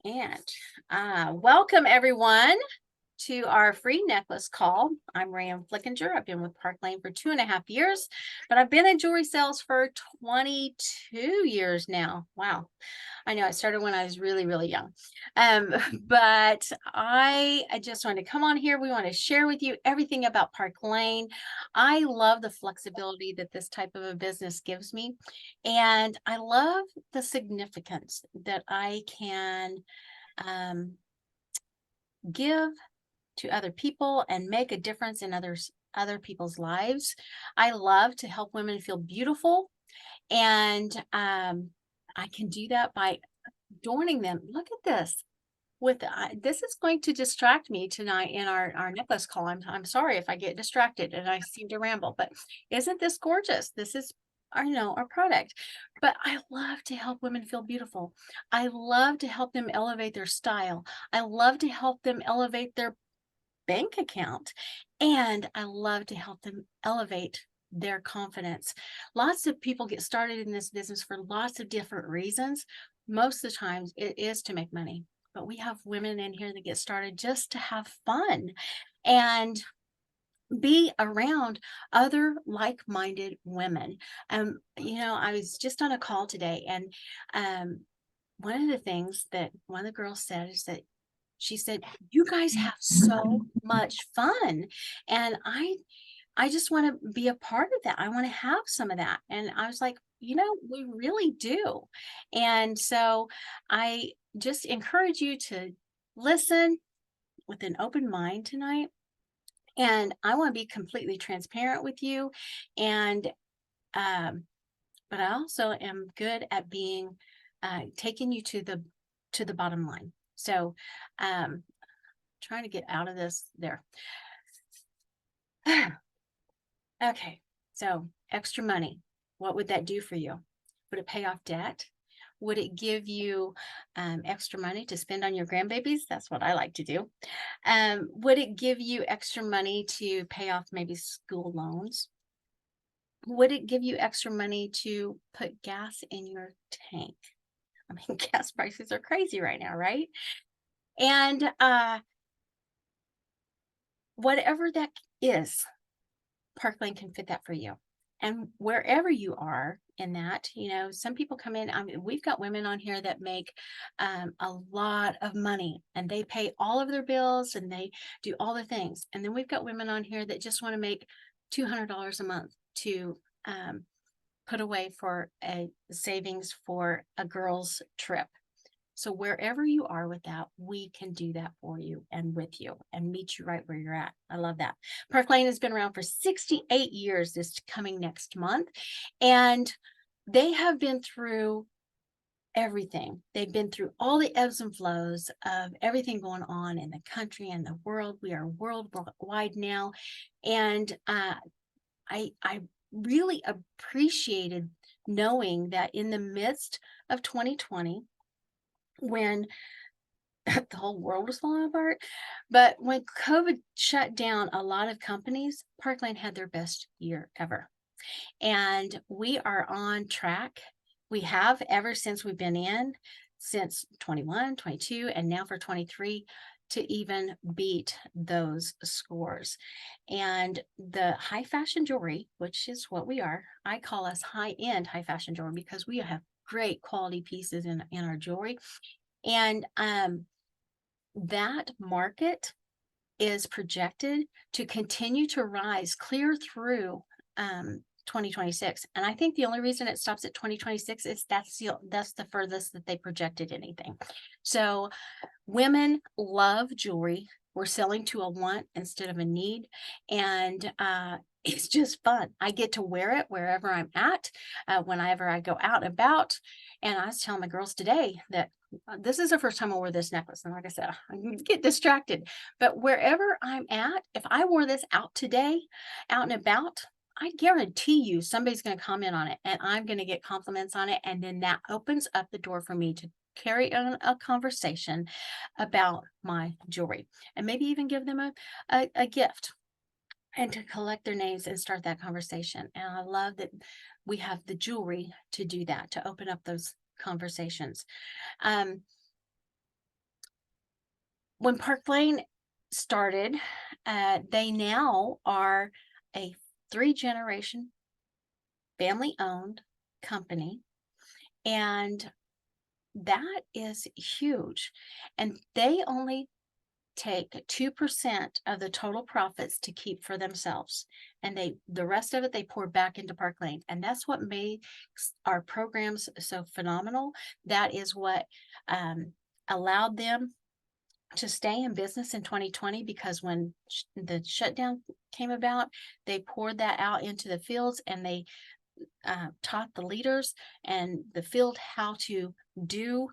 And welcome everyone to our free necklace call. I'm Rand Flickinger. I've been with Park Lane for 2.5 years, but I've been in jewelry sales for 22 years now. Wow. I know I started when I was really, really young. But I just want to come on here. We want to share with you everything about Park Lane. I love the flexibility that this type of a business gives me. And I love the significance that I can um, give to other people and make a difference in other people's lives. I love to help women feel beautiful, and I can do that by adorning them. Look at this. With this is going to distract me tonight in our necklace call. I'm sorry if I get distracted and I seem to ramble, but isn't this gorgeous? This is our product. But I love to help women feel beautiful. I love to help them elevate their style. I love to help them elevate their bank account. And I love to help them elevate their confidence. Lots of people get started in this business for lots of different reasons. Most of the times it is to make money, but we have women in here that get started just to have fun and be around other like-minded women. I was just on a call today, and one of the things that one of the girls said is that she said, "You guys have so much fun." And I just want to be a part of that. I want to have some of that. And I was like, we really do. And so I just encourage you to listen with an open mind tonight. And I want to be completely transparent with you. And but I also am good at being taking you to the bottom line. So trying to get out of this there. Okay, so extra money, what would that do for you? Would it pay off debt? Would it give you extra money to spend on your grandbabies? That's what I like to do. Would it give you extra money to pay off maybe school loans? Would it give you extra money to put gas in your tank? I mean, gas prices are crazy right now, right? And whatever that is, Park Lane can fit that for you. And wherever you are in that, some people come in. I mean, we've got women on here that make a lot of money, and they pay all of their bills and they do all the things. And then we've got women on here that just want to make $200 a month to put away for a savings for a girl's trip. So wherever you are with that, we can do that for you and with you and meet you right where you're at. I love that. Park Lane has been around for 68 years this coming next month. And they have been through everything. They've been through all the ebbs and flows of everything going on in the country and the world. We are worldwide now. And I really appreciated knowing that in the midst of 2020, when the whole world was falling apart. But when COVID shut down a lot of companies, Park Lane had their best year ever. And we are on track. We have ever since we've been in, since 21, 22, and now for 23, to even beat those scores. And the high fashion jewelry, which is what we are, I call us high-end high fashion jewelry because we have great quality pieces in our jewelry. And that market is projected to continue to rise clear through 2026. And I think the only reason it stops at 2026 is that's the furthest that they projected anything. So women love jewelry. We're selling to a want instead of a need. And it's just fun. I get to wear it wherever I'm at, whenever I go out and about. And I was telling my girls today that this is the first time I wore this necklace. And like I said, I get distracted. But wherever I'm at, if I wore this out today, out and about, I guarantee you somebody's going to comment on it and I'm going to get compliments on it. And then that opens up the door for me to carry on a conversation about my jewelry and maybe even give them a gift and to collect their names and start that conversation. And I love that we have the jewelry to do that, to open up those conversations. Um, when Park Lane started, they now are a 3-generation family-owned company, and that is huge. And they only take 2% of the total profits to keep for themselves. And the rest of it, they pour back into Park Lane. And that's what makes our programs so phenomenal. That is what allowed them to stay in business in 2020, because when the shutdown came about, they poured that out into the fields, and they taught the leaders and the field how to do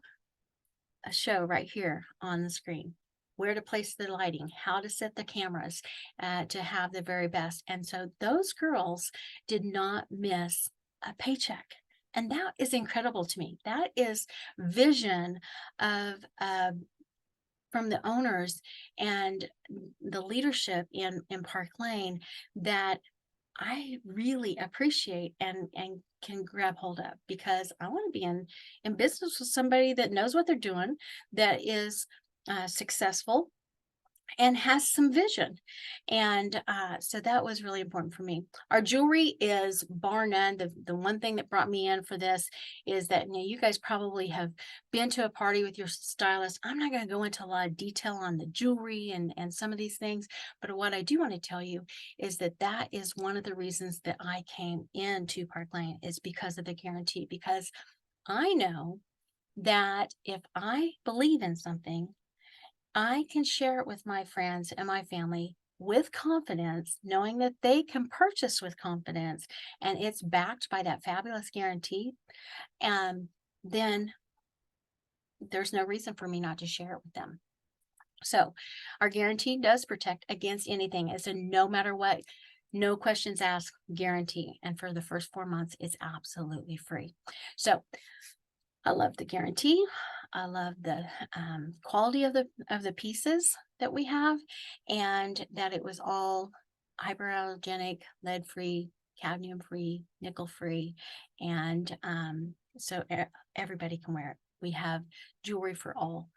a show right here on the screen, where to place the lighting, how to set the cameras to have the very best. And so those girls did not miss a paycheck. And that is incredible to me. That is vision of from the owners and the leadership in Park Lane that I really appreciate and can grab hold of, because I want to be in business with somebody that knows what they're doing, that is successful and has some vision. And so that was really important for me. Our jewelry is bar none. The one thing that brought me in for this is that, you know, you guys probably have been to a party with your stylist. I'm not going to go into a lot of detail on the jewelry and some of these things, but what I do want to tell you is that that is one of the reasons that I came into Park Lane, is because of the guarantee. Because I know that if I believe in something, I can share it with my friends and my family with confidence, knowing that they can purchase with confidence, and it's backed by that fabulous guarantee. And then there's no reason for me not to share it with them. So our guarantee does protect against anything. It's a no matter what, no questions asked guarantee. And for the first 4 months, it's absolutely free. So I love the guarantee. I love the quality of the pieces that we have, and that it was all hyperallergenic, lead free, cadmium free, nickel free, and so everybody can wear it. We have jewelry for all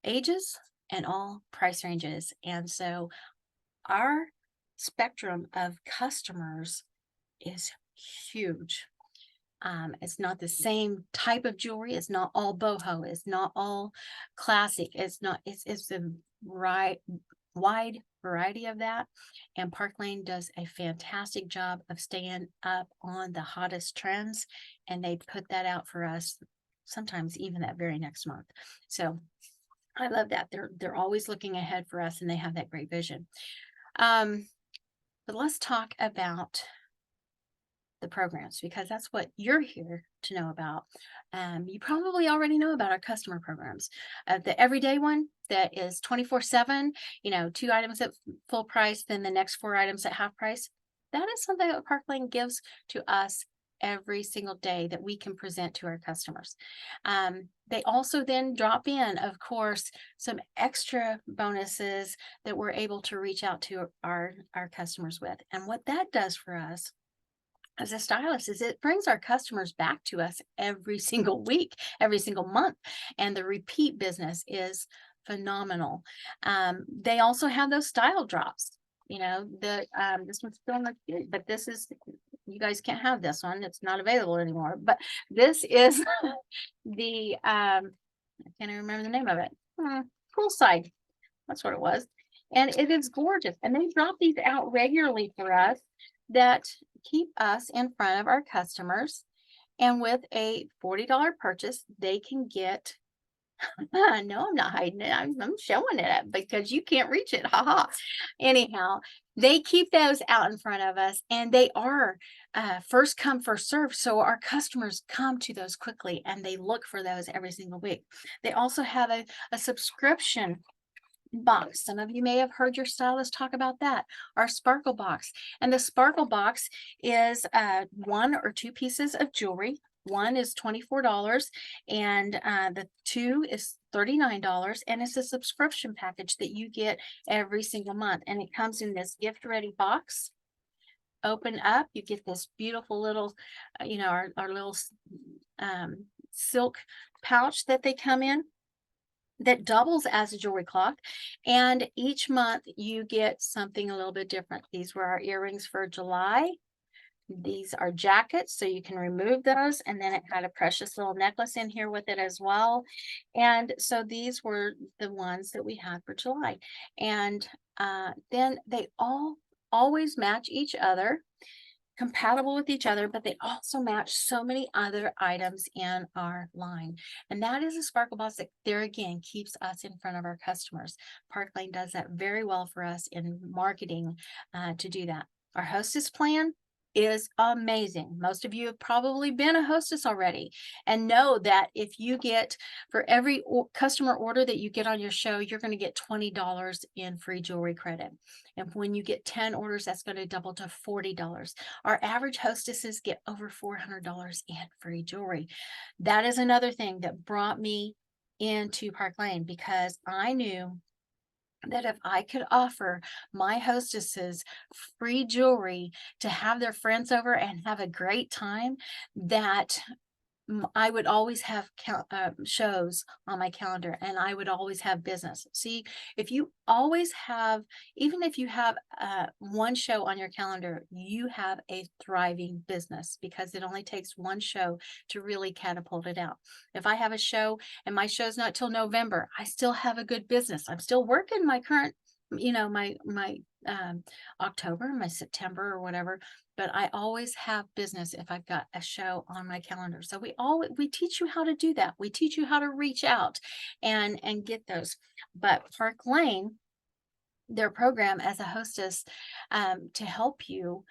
ages and all price ranges, and so our spectrum of customers is huge. It's not the same type of jewelry. It's not all boho. It's not all classic. It's a right wide variety of that. And Park Lane does a fantastic job of staying up on the hottest trends. And they put that out for us sometimes even that very next month. So I love that. They're always looking ahead for us, and they have that great vision. But let's talk about the programs, because that's what you're here to know about. You probably already know about our customer programs. The everyday one that is 24/7, 2 items at full price, then the next 4 items at half price. That is something that Park Lane gives to us every single day that we can present to our customers. They also then drop in, of course, some extra bonuses that we're able to reach out to our customers with. And what that does for us as a stylist is it brings our customers back to us every single week, every single month, and the repeat business is phenomenal. They also have those style drops. This one's still not good, but this is, you guys can't have this one. It's not available anymore. But this is the I can't even remember the name of it. Poolside. That's what it was. And it is gorgeous. And they drop these out regularly for us that keep us in front of our customers. And with a $40 purchase, they can get, no, I'm not hiding it. I'm showing it because you can't reach it. Haha. Anyhow, they keep those out in front of us, and they are first come, first serve. So our customers come to those quickly, and they look for those every single week. They also have a subscription box. Some of you may have heard your stylist talk about that. Our Sparkle Box. And the Sparkle Box is 1 or 2 pieces of jewelry. One is $24 and the 2 is $39, and it's a subscription package that you get every single month, and it comes in this gift ready box. Open up, you get this beautiful little our little silk pouch that they come in. that doubles as a jewelry clock. And each month you get something a little bit different. These were our earrings for July. These are jackets, so you can remove those. And then it had a precious little necklace in here with it as well. And so these were the ones that we had for July. And then they all always match each other, compatible with each other, but they also match so many other items in our line. And that is a Sparkle Boss that there again keeps us in front of our customers. Park Lane does that very well for us in marketing to do that. Our hostess plan is amazing. Most of you have probably been a hostess already and know that if you get for every customer order that you get on your show, you're going to get $20 in free jewelry credit. And when you get 10 orders, that's going to double to $40. Our average hostesses get over $400 in free jewelry. That is another thing that brought me into Park Lane, because I knew that if I could offer my hostesses free jewelry to have their friends over and have a great time, that I would always have shows on my calendar, and I would always have business. See, if you always have, even if you have one show on your calendar, you have a thriving business, because it only takes one show to really catapult it out. If I have a show and my show's not till November, I still have a good business. I'm still working my current, my October, my September or whatever, but I always have business if I've got a show on my calendar. So we teach you how to do that. We teach you how to reach out and get those. But Park Lane, their program as a hostess, to help you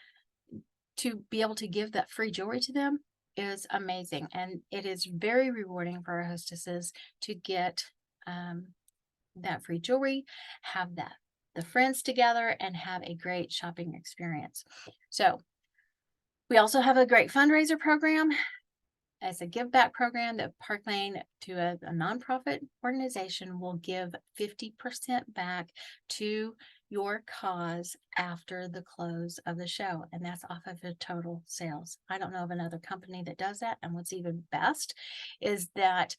to be able to give that free jewelry to them is amazing. And it is very rewarding for our hostesses to get that free jewelry, have the friends together, and have a great shopping experience. So we also have a great fundraiser program as a give back program that Park Lane, to a nonprofit organization, will give 50% back to your cause after the close of the show. And that's off of the total sales. I don't know of another company that does that. And what's even best is that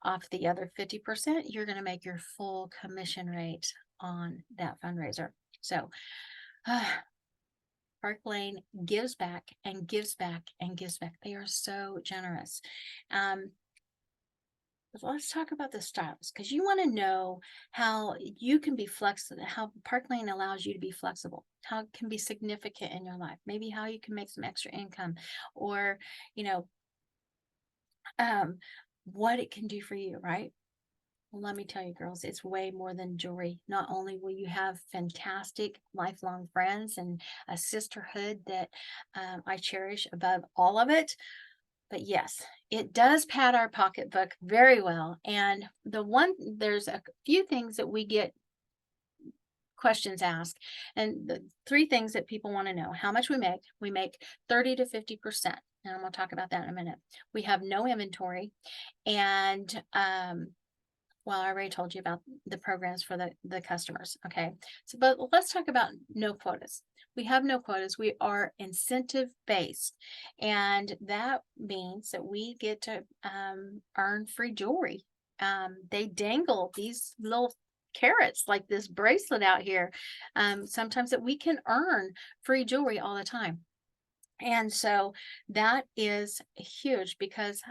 off the other 50%, you're going to make your full commission rate on that fundraiser. So, Park Lane gives back and gives back and gives back. They are so generous. Let's talk about the styles, because you want to know how you can be flexible, how Park Lane allows you to be flexible, how it can be significant in your life, maybe how you can make some extra income, or, what it can do for you, right? Well, let me tell you, girls, it's way more than jewelry. Not only will you have fantastic lifelong friends and a sisterhood that I cherish above all of it, but yes, it does pad our pocketbook very well. And there's a few things that we get questions asked, and the three things that people want to know: how much we make 30 to 50%. And I'm going to talk about that in a minute. We have no inventory, and well, I already told you about the programs for the customers. Okay. So, but let's talk about no quotas. We have no quotas. We are incentive based. And that means that we get to earn free jewelry. They dangle these little carrots like this bracelet out here. Sometimes that we can earn free jewelry all the time. And so that is huge, because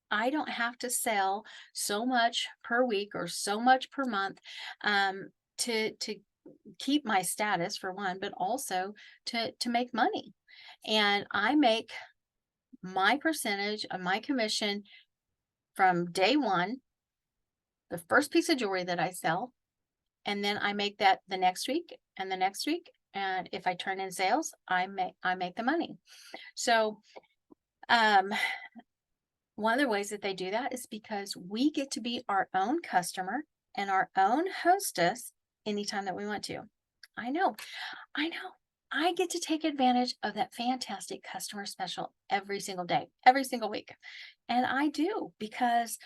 I don't have to sell so much per week or so much per month to keep my status, for one, but also to make money. And I make my percentage of my commission from day one, the first piece of jewelry that I sell, and then I make that the next week and the next week. And if I turn in sales, I make the money. So one of the ways that they do that is because we get to be our own customer and our own hostess anytime that we want to. I know. I get to take advantage of that fantastic customer special every single day, every single week. And I do, because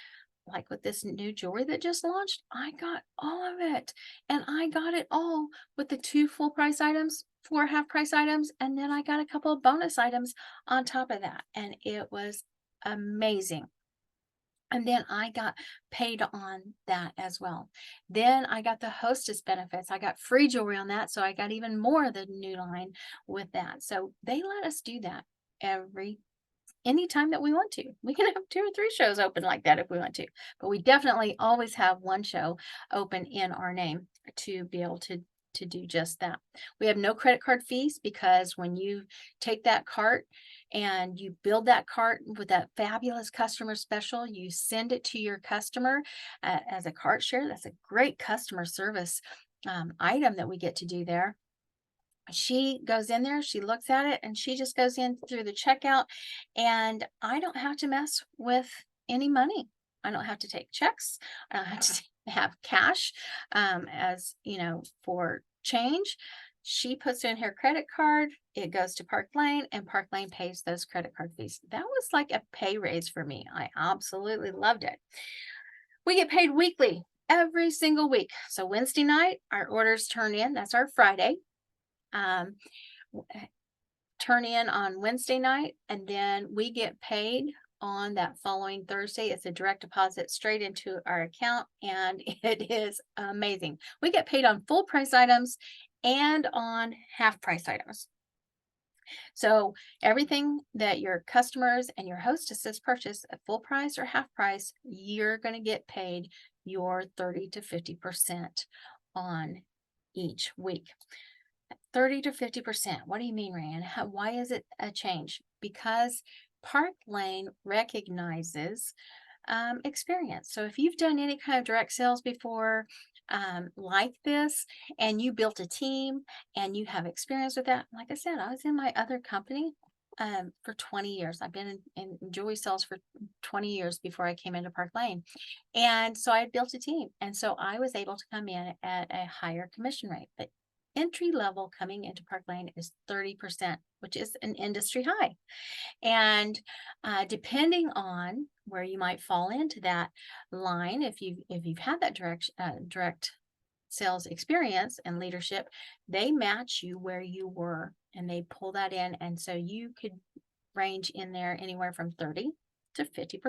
like with this new jewelry that just launched, I got all of it. And I got it all with the 2 full price items, 4 half price items, and then I got a couple of bonus items on top of that. And it was amazing. And then I got paid on that as well. Then I got the hostess benefits. I got free jewelry on that. So I got even more of the new line with that. So they let us do that every anytime that we want to. We can have 2 or 3 shows open like that if we want to. But we definitely always have one show open in our name to be able to do just that. We have no credit card fees because when you take that cart and you build that cart with that fabulous customer special, you send it to your customer as a cart share. That's a great customer service item that we get to do there. She goes in there, she looks at it, and she just goes in through the checkout, and I don't have to mess with any money. I don't have to take checks. I don't have to have cash, as you know, for change. She puts in her credit card, it goes to Park Lane, and Park Lane pays those credit card fees. That was like a pay raise for me. I absolutely loved it. We get paid weekly, every single week. So Wednesday night, our orders turn in. That's our Friday. Um, Turn in on Wednesday night, and then we get paid on that following Thursday. It's a direct deposit straight into our account, and it is amazing. We get paid on full price items and on half price items. So everything that your customers and your hostesses purchase at full price or half price, you're going to get paid your 30 to 50% on each week. 30 to 50%. What do you mean, Rand? Why is it a change? Because Park Lane recognizes experience. So if you've done any kind of direct sales before, like this, and you built a team and you have experience with that, like I said, I was in my other company for 20 years. I've been in jewelry sales for 20 years before I came into Park Lane. And so I had built a team. And so I was able to come in at a higher commission rate. But entry level coming into Park Lane is 30%, which is an industry high. And depending on where you might fall into that line, if you've had that direct sales experience and leadership, they match you where you were and they pull that in. And so you could range in there anywhere from 30 to 50%.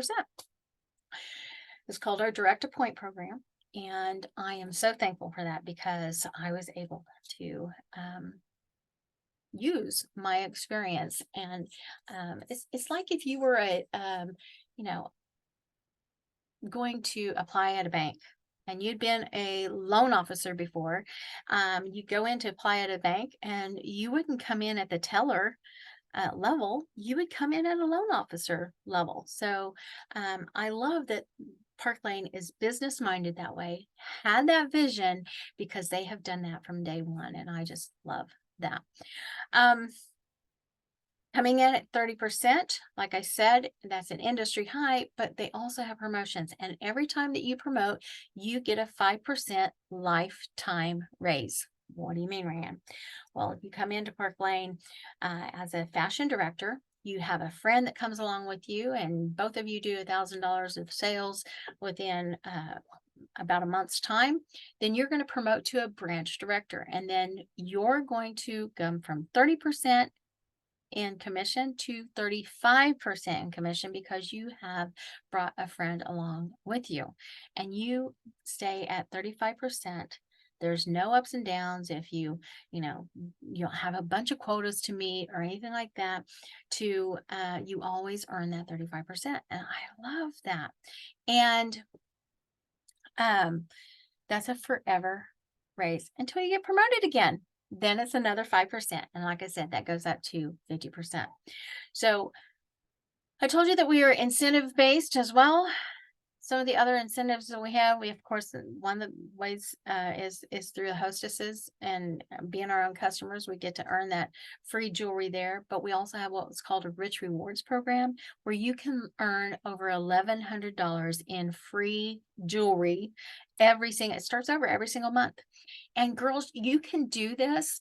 It's called our direct appoint program. And I am so thankful for that because I was able to use my experience. And it's like if you were you know, going to apply at a bank and you'd been a loan officer before, you go in to apply at a bank and you wouldn't come in at the teller level, you would come in at a loan officer level. So I love that Park Lane is business minded that way, had that vision because they have done that from day one. And I just love that. Um, Coming in at 30%, like I said, that's an industry high, but they also have promotions. And every time that you promote, you get a 5% lifetime raise. What do you mean, Rand? Well, if you come into Park Lane as a fashion director, you have a friend that comes along with you, and both of you do $1,000 of sales within about a month's time, then you're going to promote to a branch director. And then you're going to come from 30% in commission to 35% in commission because you have brought a friend along with you and you stay at 35%. There's no ups and downs if you don't have a bunch of quotas to meet or anything like that. You always earn that 35%, and I love that. And that's a forever raise until you get promoted again. Then it's another 5%. And like I said, that goes up to 50%. So I told you that we are incentive based as well. Some of the other incentives that we have, of course, one of the ways is through the hostesses and being our own customers. We get to earn that free jewelry there. But we also have what's called a Rich Rewards program where you can earn over $1,100 in free jewelry it starts over every single month. And girls, you can do this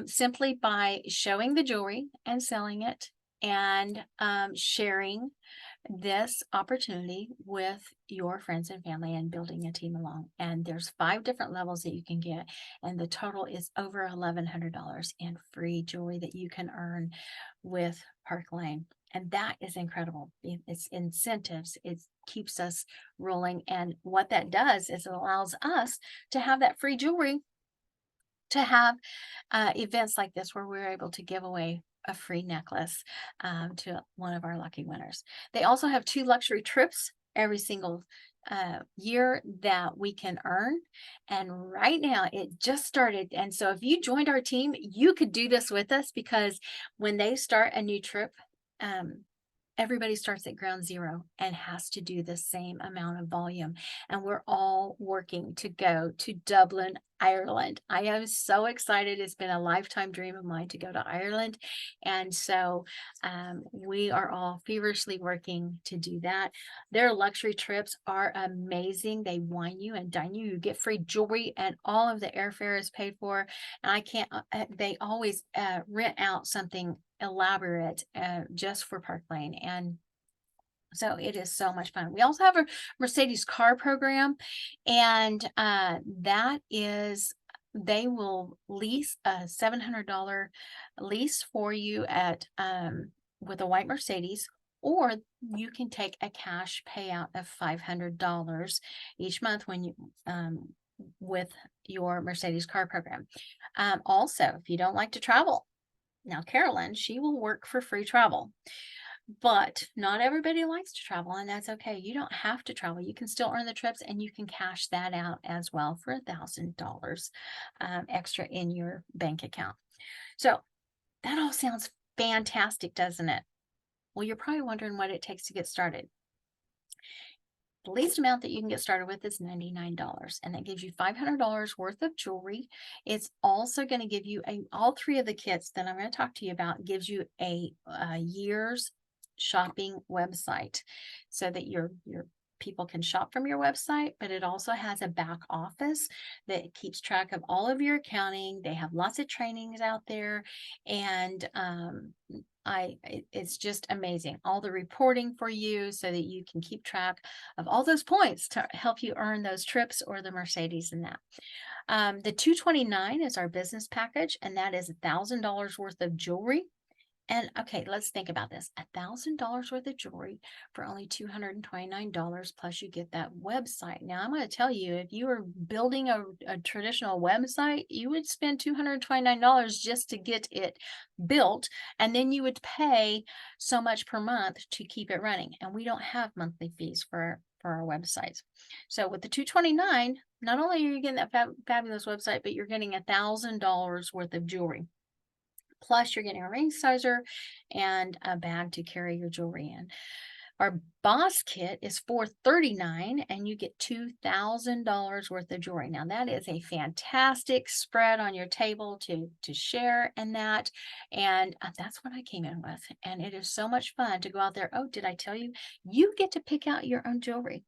simply by showing the jewelry and selling it and sharing this opportunity with your friends and family and building a team along. And there's 5 different levels that you can get. And the total is over $1,100 in free jewelry that you can earn with Park Lane. And that is incredible. It's incentives. It keeps us rolling. And what that does is it allows us to have that free jewelry, to have events like this where we're able to give away a free necklace to one of our lucky winners. They also have 2 luxury trips every single year that we can earn. And right now it just started. And so if you joined our team, you could do this with us, because when they start a new trip, um, everybody starts at ground zero and has to do the same amount of volume. And we're all working to go to Dublin, Ireland. I am so excited. It's been a lifetime dream of mine to go to Ireland. And so we are all feverishly working to do that. Their luxury trips are amazing. They wine you and dine you. You get free jewelry, and all of the airfare is paid for. And I can't, they always rent out something elaborate just for Park Lane. And so it is so much fun. We also have a Mercedes car program, and that is, they will lease a $700 lease for you at with a white Mercedes, or you can take a cash payout of $500 each month when you with your Mercedes car program. Also, if you don't like to travel, now Carolyn, she will work for free travel. But not everybody likes to travel, and that's okay. You don't have to travel. You can still earn the trips, and you can cash that out as well for $1,000 extra in your bank account. So that all sounds fantastic, doesn't it? Well, you're probably wondering what it takes to get started. The least amount that you can get started with is $99, and that gives you $500 worth of jewelry. It's also going to give you all 3 of the kits that I'm going to talk to you about gives you a year's shopping website, so that your people can shop from your website. But it also has a back office that keeps track of all of your accounting. They have lots of trainings out there, and it's just amazing. All the reporting for you, so that you can keep track of all those points to help you earn those trips or the Mercedes in that. The 229 is our business package, and that is $1,000 worth of jewelry. And okay, let's think about this. $1,000 worth of jewelry for only $229, plus you get that website. Now, I'm going to tell you, if you were building a traditional website, you would spend $229 just to get it built, and then you would pay so much per month to keep it running. And we don't have monthly fees for our websites. So with the 229, not only are you getting that fabulous website, but you're getting $1,000 worth of jewelry. Plus, you're getting a ring sizer and a bag to carry your jewelry in. Our boss kit is $439, and you get $2,000 worth of jewelry. Now, that is a fantastic spread on your table to share in that. And that's what I came in with. And it is so much fun to go out there. Oh, did I tell you? You get to pick out your own jewelry.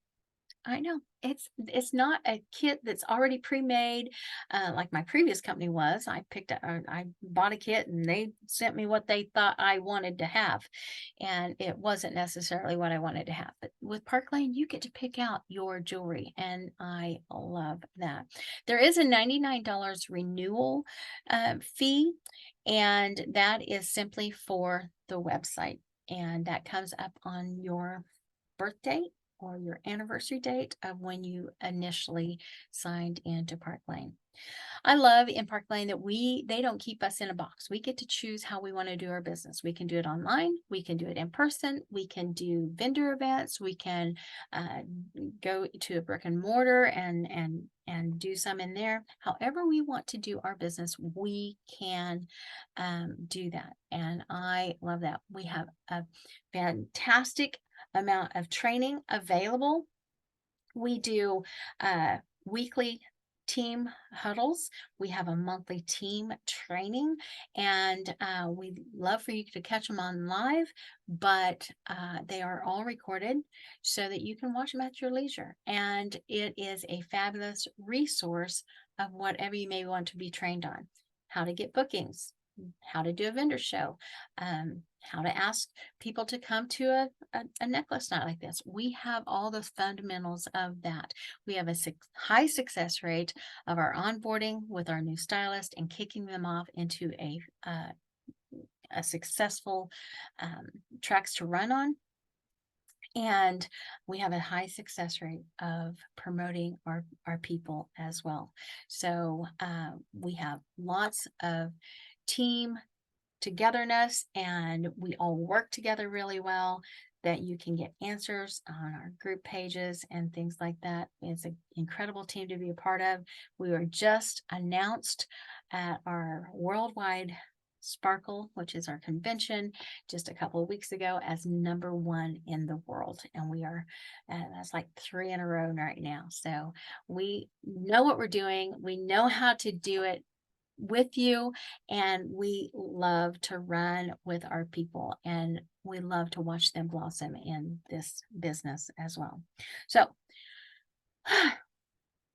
I know. It's not a kit that's already pre-made, like my previous company was. I bought a kit, and they sent me what they thought I wanted to have, and it wasn't necessarily what I wanted to have. But with Park Lane, you get to pick out your jewelry, and I love that. There is a $99 renewal fee, and that is simply for the website, and that comes up on your birthday or your anniversary date of when you initially signed into Park Lane. I love in Park Lane that they don't keep us in a box. We get to choose how we want to do our business. We can do it online, we can do it in person, we can do vendor events, we can go to a brick and mortar and do some in there. However we want to do our business, we can do that. And I love that. We have a fantastic amount of training available. We do weekly team huddles. We have a monthly team training, and we'd love for you to catch them on live, but they are all recorded so that you can watch them at your leisure. And it is a fabulous resource of whatever you may want to be trained on: how to get bookings, how to do a vendor show, how to ask people to come to a necklace night like this. We have all the fundamentals of that. We have a high success rate of our onboarding with our new stylist and kicking them off into a successful tracks to run on. And we have a high success rate of promoting our people as well. So we have lots of team togetherness, and we all work together really well, that you can get answers on our group pages and things like that. It's an incredible team to be a part of. We were just announced at our worldwide Sparkle, which is our convention, just a couple of weeks ago, as #1 in the world. And we are, that's like 3 in a row right now. So we know what we're doing. We know how to do it with you, and we love to run with our people, and we love to watch them blossom in this business as well. So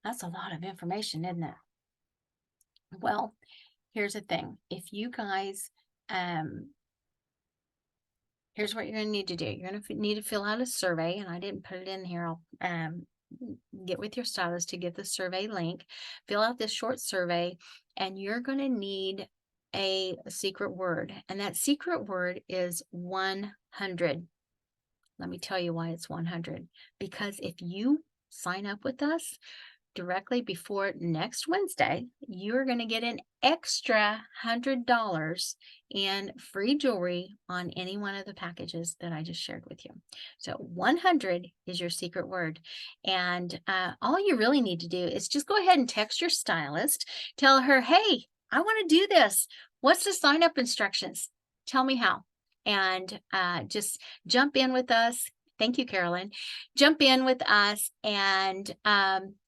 that's a lot of information, isn't it? Well, here's the thing. If you guys, here's what you're going to need to do. You're going to need to fill out a survey, and I didn't put it in here. I'll get with your stylist to get the survey link, fill out this short survey, and you're going to need a secret word. And that secret word is 100. Let me tell you why it's 100. Because if you sign up with us directly before next Wednesday, you're going to get an extra $100 in free jewelry on any one of the packages that I just shared with you. So 100 is your secret word. And all you really need to do is just go ahead and text your stylist, tell her, hey, I want to do this. What's the sign up instructions? Tell me how. And just jump in with us. Thank you, Carolyn. Jump in with us and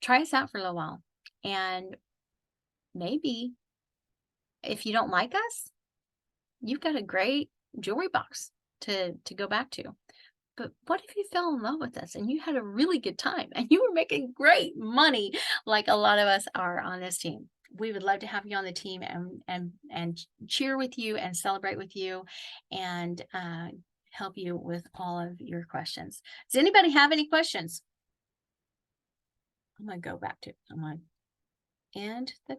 try us out for a little while. And maybe if you don't like us, you've got a great jewelry box to go back to. But what if you fell in love with us and you had a really good time and you were making great money like a lot of us are on this team? We would love to have you on the team and cheer with you and celebrate with you and help you with all of your questions. Does anybody have any questions? I'm going to go back to, I'm going to end the